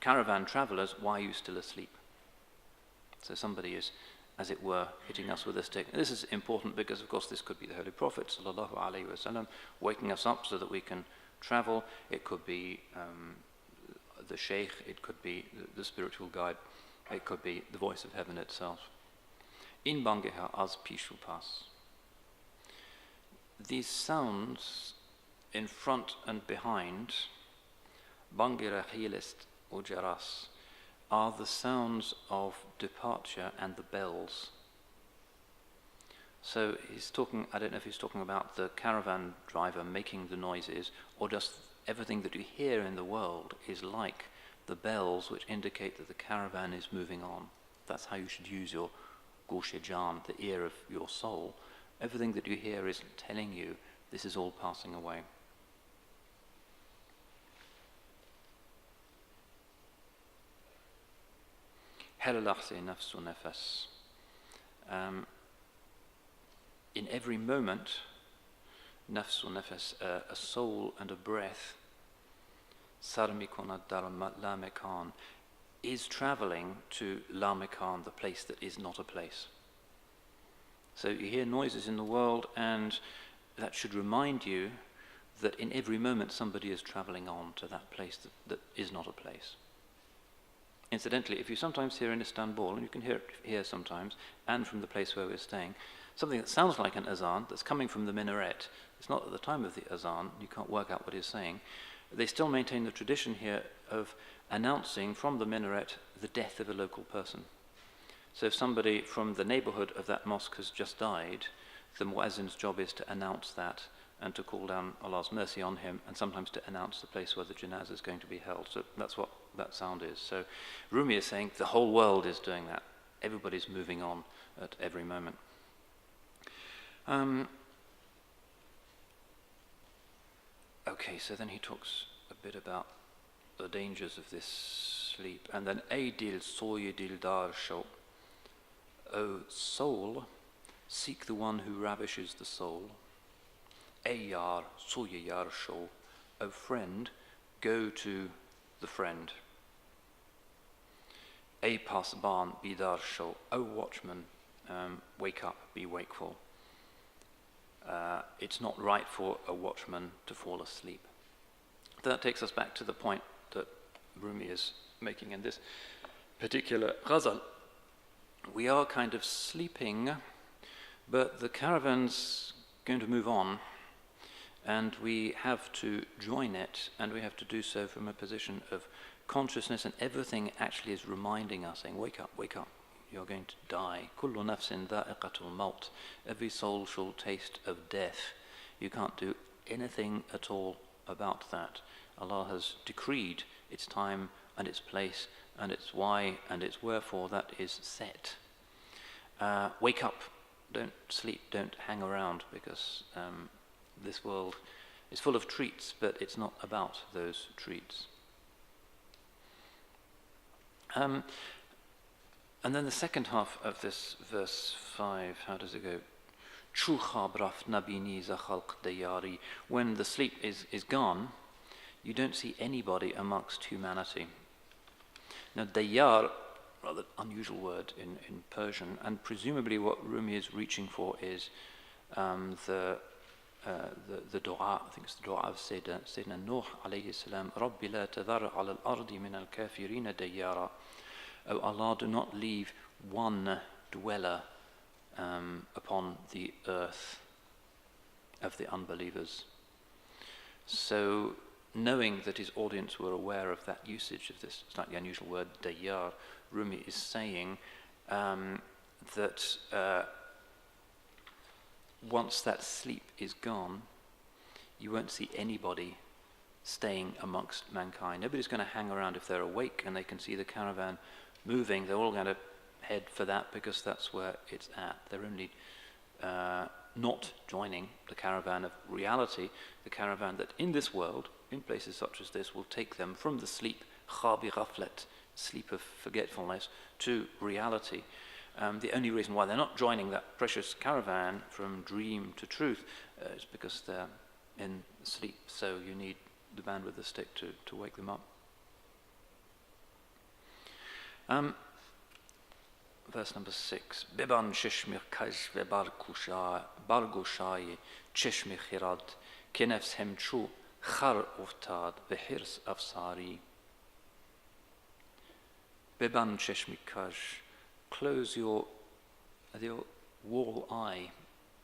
caravan travelers, why are you still asleep? So somebody is, as it were, hitting us with a stick. And this is important because, of course, this could be the Holy Prophet sallallahu alaihi wasallam waking us up so that we can travel. It could be the Shaykh. It could be the spiritual guide. It could be the voice of heaven itself. In bangeha az pishu pas. These sounds in front and behind, bangera hilist ujaras, are the sounds of departure and the bells. So he's talking, I don't know if he's talking about the caravan driver making the noises, or just everything that you hear in the world is like the bells which indicate that the caravan is moving on. That's how you should use your gushe-jan, the ear of your soul. Everything that you hear is telling you this is all passing away. In every moment, nafsu nefes, a soul and a breath, sarmikonad dar la mekan, is traveling to la mekan, the place that is not a place. So you hear noises in the world, and that should remind you that in every moment somebody is traveling on to that place that is not a place. Incidentally, if you sometimes hear in Istanbul, and you can hear it here sometimes, and from the place where we're staying, something that sounds like an azan that's coming from the minaret, it's not at the time of the azan, you can't work out what he's saying, they still maintain the tradition here of announcing from the minaret the death of a local person. So if somebody from the neighborhood of that mosque has just died, the muezzin's job is to announce that and to call down Allah's mercy on him, and sometimes to announce the place where the janazah is going to be held. So that's what that sound is. So Rumi is saying the whole world is doing that. Everybody's moving on at every moment. Okay, so then he talks a bit about the dangers of this sleep. And then, Ey dil soye dildar sho, O soul, seek the one who ravishes the soul. Ey yar soye yar sho, O friend, go to the friend. Ey pasban bidar sho, O watchman, wake up, be wakeful. It's not right for a watchman to fall asleep. That takes us back to the point that Rumi is making in this particular ghazal. We are kind of sleeping, but the caravan's going to move on, and we have to join it, and we have to do so from a position of consciousness, and everything actually is reminding us, saying, wake up, you're going to die. Kullu nafsin dha'iqatul maut. Every soul shall taste of death. You can't do anything at all about that. Allah has decreed its time and its place and its why and its wherefore. That is set. Wake up. Don't sleep. Don't hang around, because this world is full of treats, but it's not about those treats. And then the second half of this verse 5, how does it go? Chu khabraf nabini zakhalq dayari. When the sleep is gone, you don't see anybody amongst humanity. Now, dayar, rather unusual word in Persian, and presumably what Rumi is reaching for is the dua. I think it's the dua of Sayyidina Nuh alayhi salam. Rabbi la tadhar ala al-ardi min al-kafirina dayara. O Allah, do not leave one dweller upon the earth of the unbelievers. So, knowing that his audience were aware of that usage of this slightly unusual word, dayyar, Rumi is saying that once that sleep is gone, you won't see anybody staying amongst mankind. Nobody's going to hang around. If they're awake and they can see the caravan moving, they're all going to head for that, because that's where it's at. They're only not joining the caravan of reality, the caravan that in this world, in places such as this, will take them from the sleep, khabi ghaflet, sleep of forgetfulness, to reality. The only reason why they're not joining that precious caravan from dream to truth is because they're in sleep, so you need the man with the stick to wake them up. Verse number 6. Biban cheshmi kaj ve bargoshaye cheshmi khirad ke nefs hemchu khar uftad ve hirs afsari. Biban cheshmi kaj. Close your wall eye.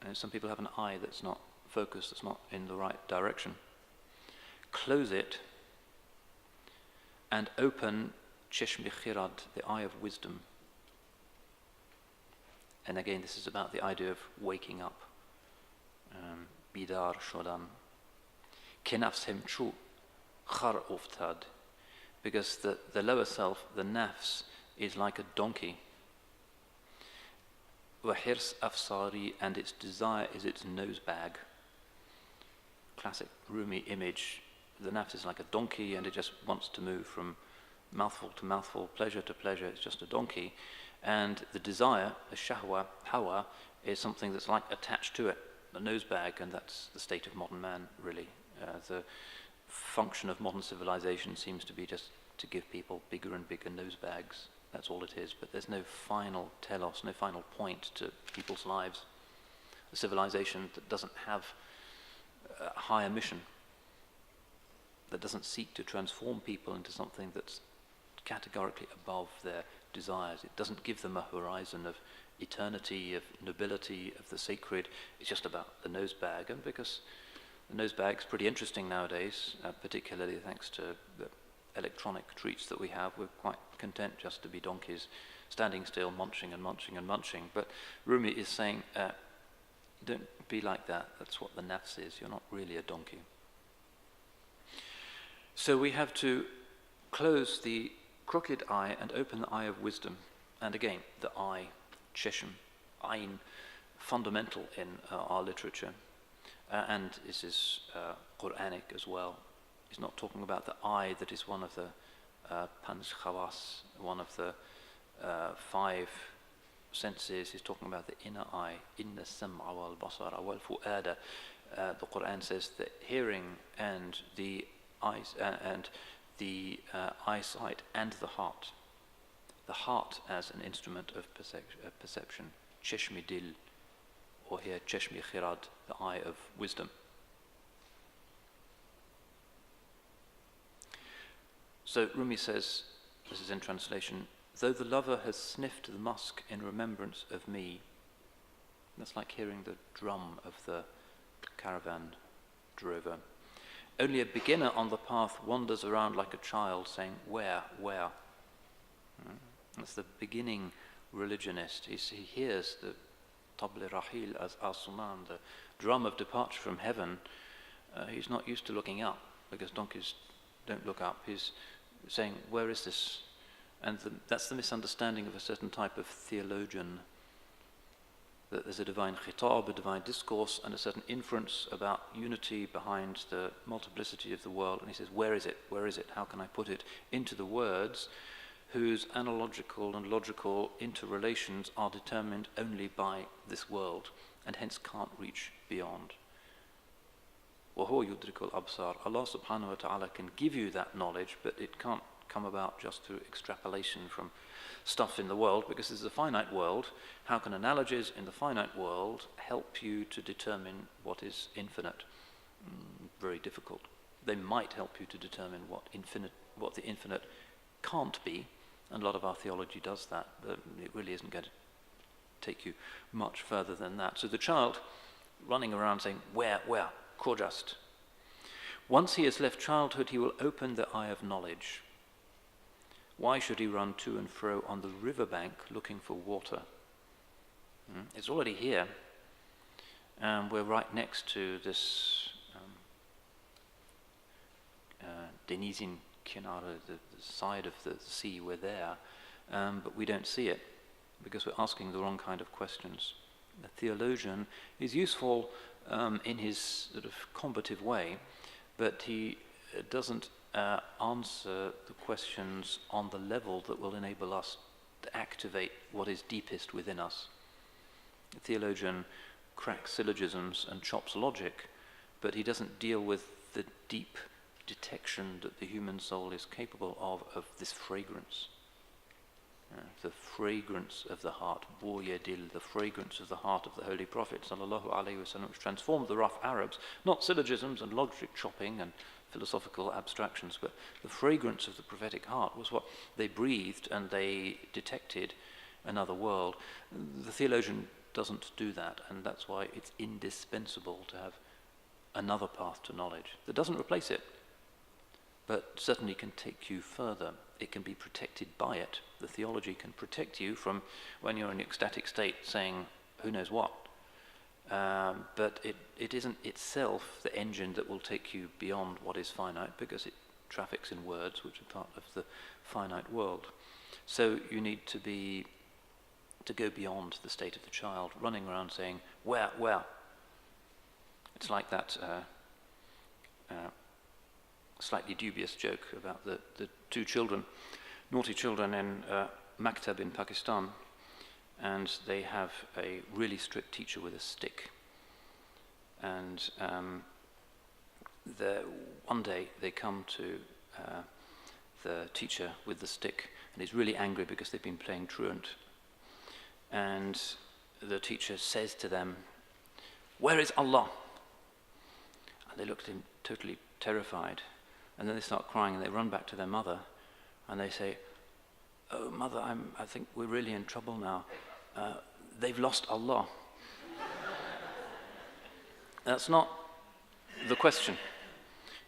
And some people have an eye that's not focused, that's not in the right direction. Close it and open cheshmi khirad, the eye of wisdom. And again, this is about the idea of waking up. Bidar shodan. Kenafs hemchu khar uftad. Because the lower self, the nafs, is like a donkey. Wahirs afsari, and its desire is its nose bag. Classic Rumi image. The nafs is like a donkey, and it just wants to move from mouthful to mouthful, pleasure to pleasure. It's just a donkey. And the desire, the shahwa, hawa, is something that's like attached to it, a nose bag, and that's the state of modern man, really. The function of modern civilization seems to be just to give people bigger and bigger nose bags. That's all it is, but there's no final telos, no final point to people's lives. A civilization that doesn't have a higher mission, that doesn't seek to transform people into something that's categorically above their desires. It doesn't give them a horizon of eternity, of nobility, of the sacred. It's just about the nose bag. And because The nose bag's pretty interesting nowadays, particularly thanks to the electronic treats that we have. We're quite content just to be donkeys, standing still, munching and munching and munching. But Rumi is saying, don't be like that. That's what the nafs is. You're not really a donkey. So we have to close the crooked eye and open the eye of wisdom. And again, the eye, cheshm, ayn, fundamental in our literature. And this is Quranic as well. He's not talking about the eye that is one of the panj khawas, one of the 5 senses. He's talking about the inner eye, inna sam'a wal basara wal fu'ada. The Quran says that hearing and the eyes and the eyesight and the heart as an instrument of perception, cheshmi dil, or here cheshmi khirad, the eye of wisdom. So Rumi says, this is in translation, though the lover has sniffed the musk in remembrance of me, that's like hearing the drum of the caravan drover. Only a beginner on the path wanders around like a child saying, where? That's the beginning religionist. He hears the tabli rahil as asuman, the drum of departure from heaven. He's not used to looking up, because donkeys don't look up. He's saying, where is this? And that's the misunderstanding of a certain type of theologian, that there's a divine khitab, a divine discourse, and a certain inference about unity behind the multiplicity of the world. And he says, where is it? Where is it? How can I put it into the words whose analogical and logical interrelations are determined only by this world, and hence can't reach beyond? وَهُوَ يُدْرِكُ الْأَبْصَارِ. Allah subhanahu wa ta'ala can give you that knowledge, but it can't come about just through extrapolation from stuff in the world, because this is a finite world. How can analogies in the finite world help you to determine what is infinite? Very difficult. They might help you to determine what the infinite can't be, and a lot of our theology does that, but it really isn't going to take you much further than that. So the child running around saying, where, Kojast. Once he has left childhood, he will open the eye of knowledge. Why should he run to and fro on the riverbank looking for water? It's already here. We're right next to this Denizin Kinara, the side of the sea. We're there, but we don't see it because we're asking the wrong kind of questions. The theologian is useful in his sort of combative way, but he doesn't answer the questions on the level that will enable us to activate what is deepest within us. The theologian cracks syllogisms and chops logic, but he doesn't deal with the deep detection that the human soul is capable of this fragrance. The fragrance of the heart, Buyadil, the fragrance of the heart of the Holy Prophet sallallahu alaihi wasallam, which transformed the rough Arabs, not syllogisms and logic chopping and philosophical abstractions, but the fragrance of the prophetic heart was what they breathed, and they detected another world. The theologian doesn't do that, and that's why it's indispensable to have another path to knowledge that doesn't replace it, but certainly can take you further. It can be protected by it. The theology can protect you from when you're in an ecstatic state saying who knows what. But it isn't itself the engine that will take you beyond what is finite, because it traffics in words which are part of the finite world. So you need to go beyond the state of the child, running around saying, where? It's like that slightly dubious joke about the 2 children, naughty children in Maktab in Pakistan, and they have a really strict teacher with a stick. And one day they come to the teacher with the stick, and he's really angry because they've been playing truant. And the teacher says to them, "Where is Allah?" And they look at him totally terrified. And then they start crying, and they run back to their mother, and they say, "Oh, mother, I think we're really in trouble now. They've lost Allah." That's not the question.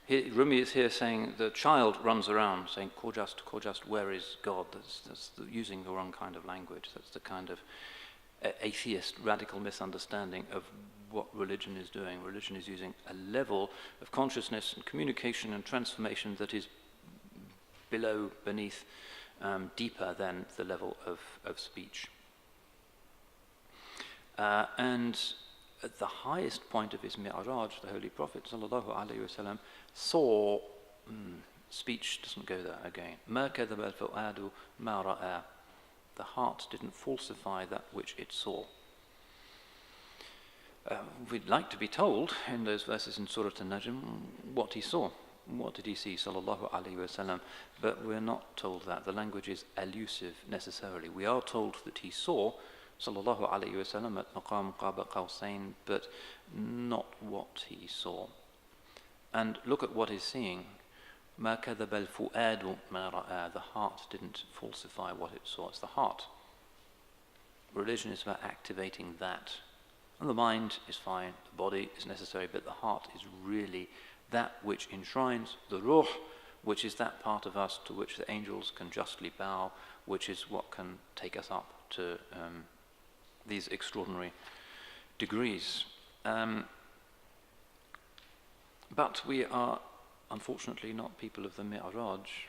Rumi is here saying the child runs around saying, Khojast, where is God? That's using the wrong kind of language. That's the kind of atheist radical misunderstanding of what religion is doing. Religion is using a level of consciousness and communication and transformation that is beneath, deeper than the level of speech. And at the highest point of his mi'raj, the Holy Prophet ﷺ saw, speech doesn't go there again. مَا كَذَبَ الْفُؤَادُ مَا رَأَى. The heart didn't falsify that which it saw. We'd like to be told in those verses in Surah An-Najm what he saw. What did he see, sallallahu alayhi wasallam? But we're not told that. The language is elusive necessarily. We are told that he saw, sallallahu alayhi wasallam, at maqam qaba qawsayn, but not what he saw. And look at what he's seeing. مَا كَذَبَ الْفُؤَادُ مَا رَأَى. The heart didn't falsify what it saw. It's the heart. Religion is about activating that. And the mind is fine, the body is necessary, but the heart is really that which enshrines the ruh, which is that part of us to which the angels can justly bow, which is what can take us up to these extraordinary degrees. But we are unfortunately not people of the mi'raj.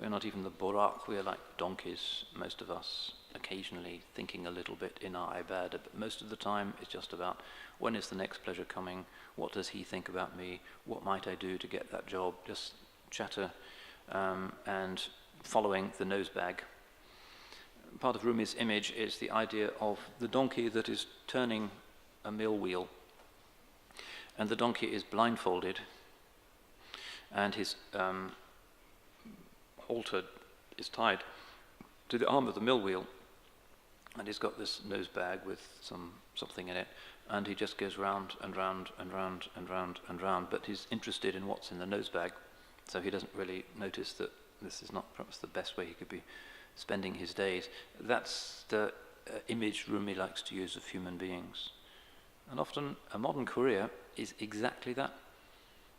We're not even the buraq. We are like donkeys, most of us, occasionally thinking a little bit in our ibadah, but most of the time it's just about when is the next pleasure coming, what does he think about me, what might I do to get that job, just chatter and following the nose bag. Part of Rumi's image is the idea of the donkey that is turning a mill wheel, and the donkey is blindfolded, and his halter is tied to the arm of the mill wheel, and he's got this nose bag with something in it, and he just goes round and round and round and round and round, but he's interested in what's in the nose bag, so he doesn't really notice that this is not perhaps the best way he could be spending his days. That's the image Rumi likes to use of human beings. And often a modern career is exactly that.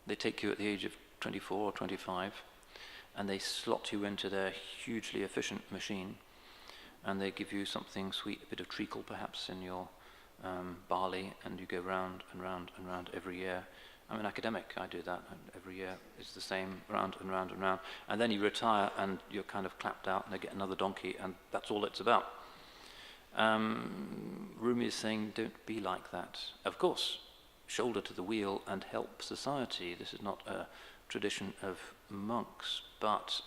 They take you at the age of 24 or 25, and they slot you into their hugely efficient machine, and they give you something sweet, a bit of treacle perhaps in your barley, and you go round and round and round every year. I'm an academic, I do that, and every year it's the same, round and round and round. And then you retire and you're kind of clapped out, and they get another donkey, and that's all it's about. Rumi is saying, don't be like that. Of course, shoulder to the wheel and help society. This is not a tradition of monks, but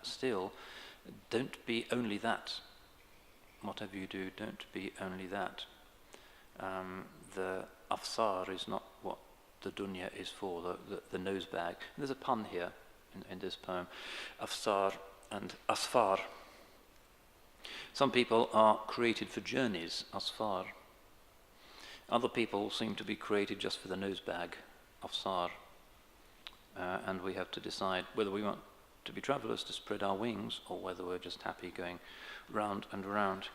still, don't be only that. Whatever you do, don't be only that. The afsar is not what the dunya is for, the nose bag. And there's a pun here in this poem. Afsar and asfar. Some people are created for journeys, asfar. Other people seem to be created just for the nose bag, afsar. And we have to decide whether we want to be travellers to spread our wings, or whether we're just happy going round and round.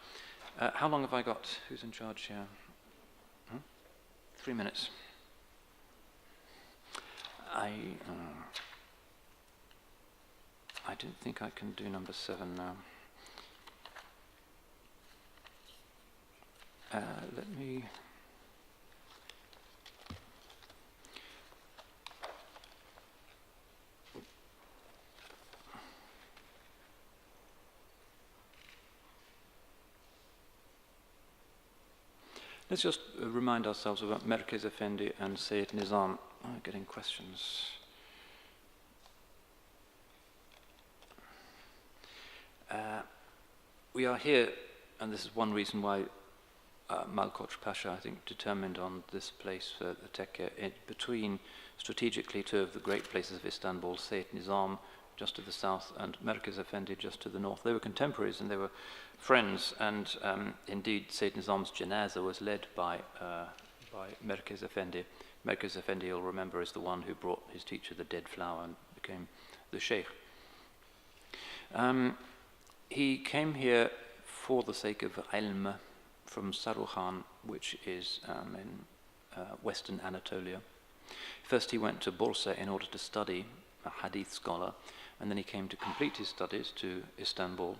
How long have I got? Who's in charge here? 3 minutes. I don't think I can do number 7 now. Let me... Let's just remind ourselves about Merkez Effendi and Sayyid Nizam. Getting questions. We are here, and this is one reason why Malkoç Pasha, I think, determined on this place for the tekke, between strategically 2 of the great places of Istanbul, Sayyid Nizam just to the south and Merkez Effendi just to the north. They were contemporaries and they were friends, and indeed Sayyid Nizam's janazah was led by Merkez Effendi. Merkez Effendi, you'll remember, is the one who brought his teacher the dead flower and became the Shaykh. He came here for the sake of ilm from Saruhan, which is in western Anatolia. First he went to Bursa in order to study, a hadith scholar, and then he came to complete his studies to Istanbul.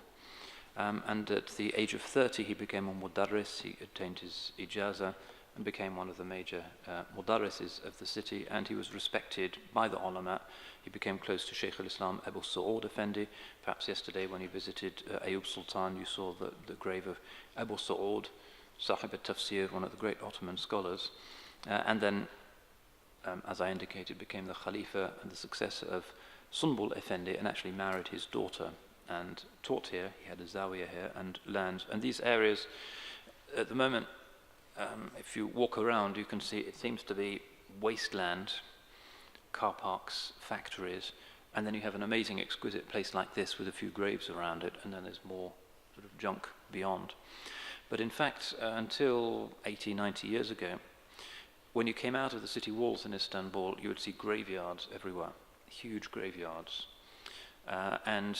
And at the age of 30 he became a mudarris, he attained his ijaza and became one of the major mudarrises of the city, and he was respected by the ulama. He became close to Shaykh al-Islam Abu Sa'ud Effendi. Perhaps yesterday when you visited Ayub Sultan, you saw the grave of Abu Sa'ud, Sahib al-Tafsir, one of the great Ottoman scholars. And then, as I indicated, became the Khalifa and the successor of Sunbul Effendi, and actually married his daughter and taught here. He had a zawiya here and learned. And these areas, at the moment, if you walk around, you can see it seems to be wasteland, car parks, factories, and then you have an amazing, exquisite place like this with a few graves around it, and then there's more sort of junk beyond. But in fact, until 80, 90 years ago, when you came out of the city walls in Istanbul, you would see graveyards everywhere, huge graveyards. And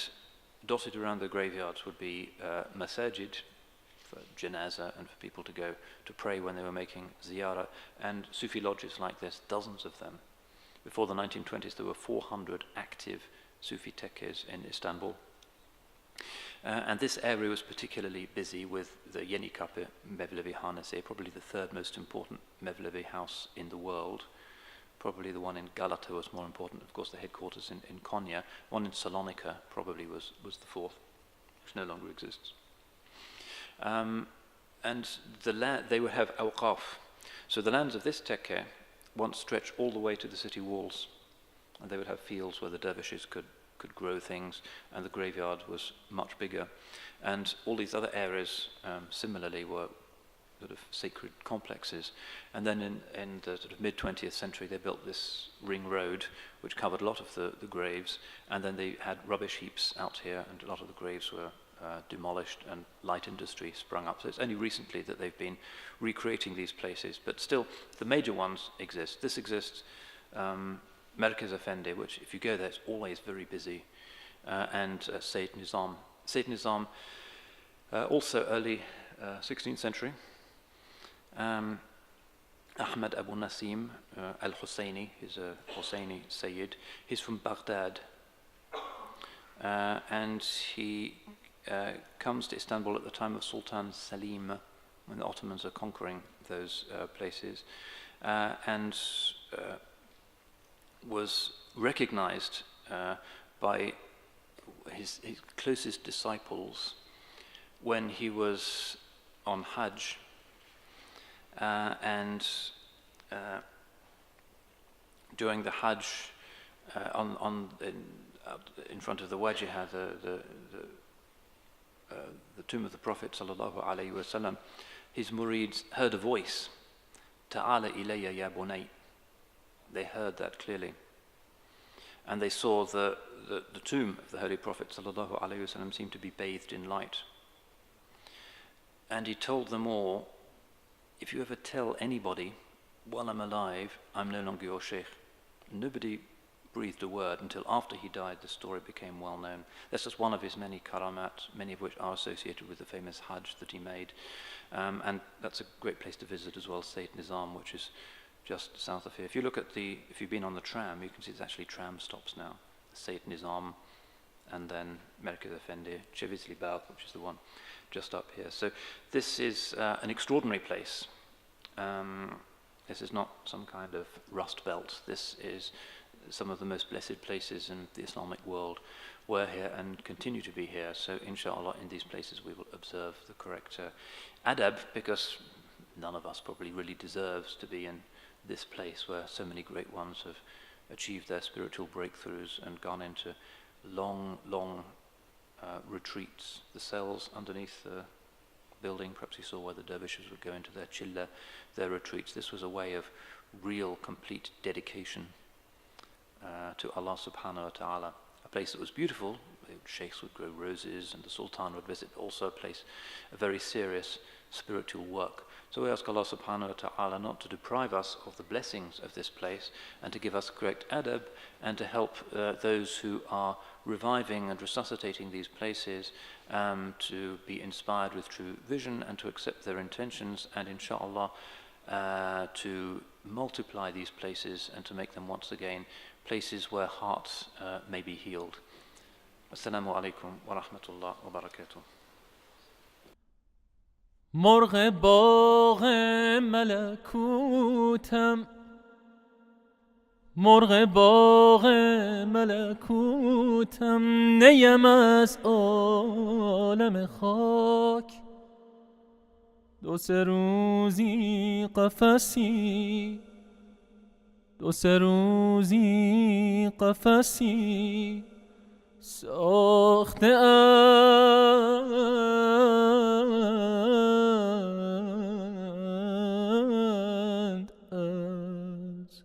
dotted around the graveyards would be masajid, for janazah and for people to go to pray when they were making ziyarah, and Sufi lodges like this, dozens of them. Before the 1920s there were 400 active Sufi tekkes in Istanbul. And this area was particularly busy with the Yanikapı Mevlevihane, probably the third most important Mevlevi house in the world. Probably the one in Galata was more important, of course the headquarters in Konya. One in Salonika probably was the fourth, which no longer exists. And they would have awqaf. So the lands of this tekke once stretched all the way to the city walls, and they would have fields where the dervishes could grow things, and the graveyard was much bigger. And all these other areas similarly were sort of sacred complexes. And then in the sort of mid-20th century they built this ring road which covered a lot of the graves, and then they had rubbish heaps out here, and a lot of the graves were demolished and light industry sprung up. So it's only recently that they've been recreating these places, but still the major ones exist. This exists, Merkez Effendi, which if you go there it's always very busy, and Sayyid Nizam. Sayyid Nizam, also early 16th century. Ahmad Abu Nasim al-Husseini, he's a Husseini Sayyid. He's from Baghdad, and he comes to Istanbul at the time of Sultan Salim, when the Ottomans are conquering those places, and was recognized by his closest disciples when he was on Hajj, and during the Hajj, in front of the Wajiha, the tomb of the Prophet sallallahu alaihi wasallam, his murids heard a voice, "Ta'ala ilayya ya bunay." They heard that clearly, and they saw the tomb of the Holy Prophet sallallahu alaihi wasallam seemed to be bathed in light. And he told them all, if you ever tell anybody while I'm alive, I'm no longer your Shaykh. Nobody breathed a word until after he died. The story became well known. That's just one of his many karamat, many of which are associated with the famous Hajj that he made. And that's a great place to visit as well, Sayyid Nizam, which is just south of here. If you look at if you've been on the tram, you can see there's actually tram stops now. Sayyid Nizam, and then Merkez Effendi, Cevizli Bagh, which is the one just up here. So this is an extraordinary place. This is not some kind of rust belt. This is some of the most blessed places in the Islamic world. We're here and continue to be here. So inshallah, in these places we will observe the correct adab, because none of us probably really deserves to be in this place where so many great ones have achieved their spiritual breakthroughs and gone into long retreats. The cells underneath the building, perhaps you saw where the dervishes would go into their chilla, their retreats. This was a way of real, complete dedication to Allah subhanahu wa ta'ala. A place that was beautiful, sheikhs would grow roses and the sultan would visit, also a place, a very serious spiritual work. So we ask Allah subhanahu wa ta'ala not to deprive us of the blessings of this place, and to give us correct adab, and to help those who are reviving and resuscitating these places to be inspired with true vision and to accept their intentions, and inshallah to multiply these places and to make them once again places where hearts may be healed. Assalamu alaikum wa rahmatullah wa barakatuh. مرغ باغ ملکوتم، مرغ باغ ملکوتم، نیم از عالم خاک. دو سه روزی قفسی، دو سه روزی قفسی ساخته اند از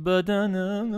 بدنم.